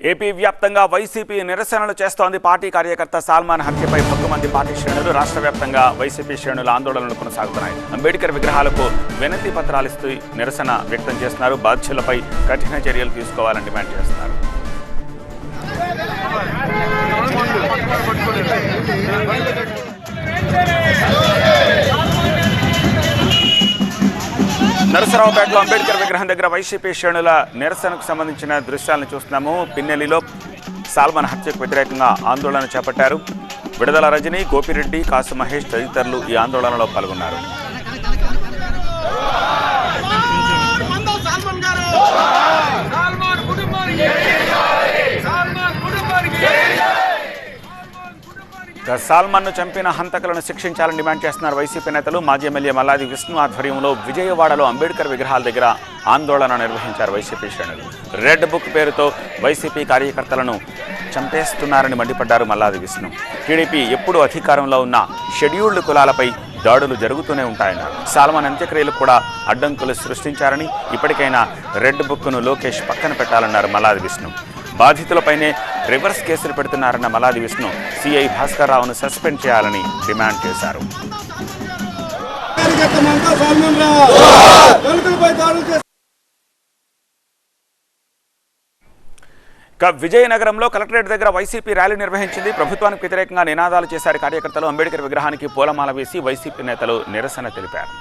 AP వ్యాప్తంగా YCP నిరసనలు చేస్తోంది. పార్టీ కార్యకర్త సాల్మాన్ హత్యపై 10 మంది పార్టీ శ్రేణులు రాష్ట్ర వ్యాప్తంగా వైసీపీ శ్రేణుల ఆందోళనలు కొనసాగుతున్నాయి. అంబేద్కర్ విగ్రహాలకు వినతి పత్రాలు ఇస్తూ నిరసన వ్యక్తం చేస్తున్నారు. బాధ్యులపై కఠిన చర్యలు తీసుకోవాలని డిమాండ్ చేస్తున్నారు. నరసరావుపేటలో అంబేద్కర్ విగ్రహం దగ్గర వైసీపీ శ్రేణుల నిరసనకు సంబంధించిన దృశ్యాలను చూస్తున్నాము. పిన్నెల్లిలో సాల్మాన్ హత్యకు వ్యతిరేకంగా ఆందోళన చేపట్టారు. విడుదల రజని, గోపిరెడ్డి, కాసు మహేష్ తదితరులు ఈ ఆందోళనలో పాల్గొన్నారు. సాల్మాన్ను చంపిన హంతకులను శిక్షించాలని డిమాండ్ చేస్తున్నారు వైసీపీ నేతలు. మాజీ ఎమ్మెల్యే మల్లాది విష్ణు ఆధ్వర్యంలో విజయవాడలో అంబేద్కర్ విగ్రహాల దగ్గర ఆందోళన నిర్వహించారు వైసీపీ శ్రేణులు. రెడ్ బుక్ పేరుతో వైసీపీ కార్యకర్తలను చంపేస్తున్నారని మండిపడ్డారు మల్లాది విష్ణు. టీడీపీ ఎప్పుడు అధికారంలో ఉన్న షెడ్యూల్డ్ కులాలపై దాడులు జరుగుతూనే ఉంటాయన్నారు. సాల్మాన్ అంత్యక్రియలకు కూడా అడ్డంకులు సృష్టించారని, ఇప్పటికైనా రెడ్ బుక్ను లోకేష్ పక్కన పెట్టాలన్నారు మల్లాది విష్ణు. బాధితులపైనే రివర్స్ కేసులు పెడుతున్నారన్న మల్లాది విష్ణు సిఐ భాస్కర్ రావును సస్పెండ్ చేయాలని డిమాండ్ చేశారు. విజయనగరంలో కలెక్టరేట్ దగ్గర వైసీపీ ర్యాలీ నిర్వహించింది. ప్రభుత్వానికి వ్యతిరేకంగా నినాదాలు చేశారు కార్యకర్తలు. అంబేద్కర్ విగ్రహానికి పూలమాల వేసి వైసీపీ నేతలు నిరసన తెలిపారు.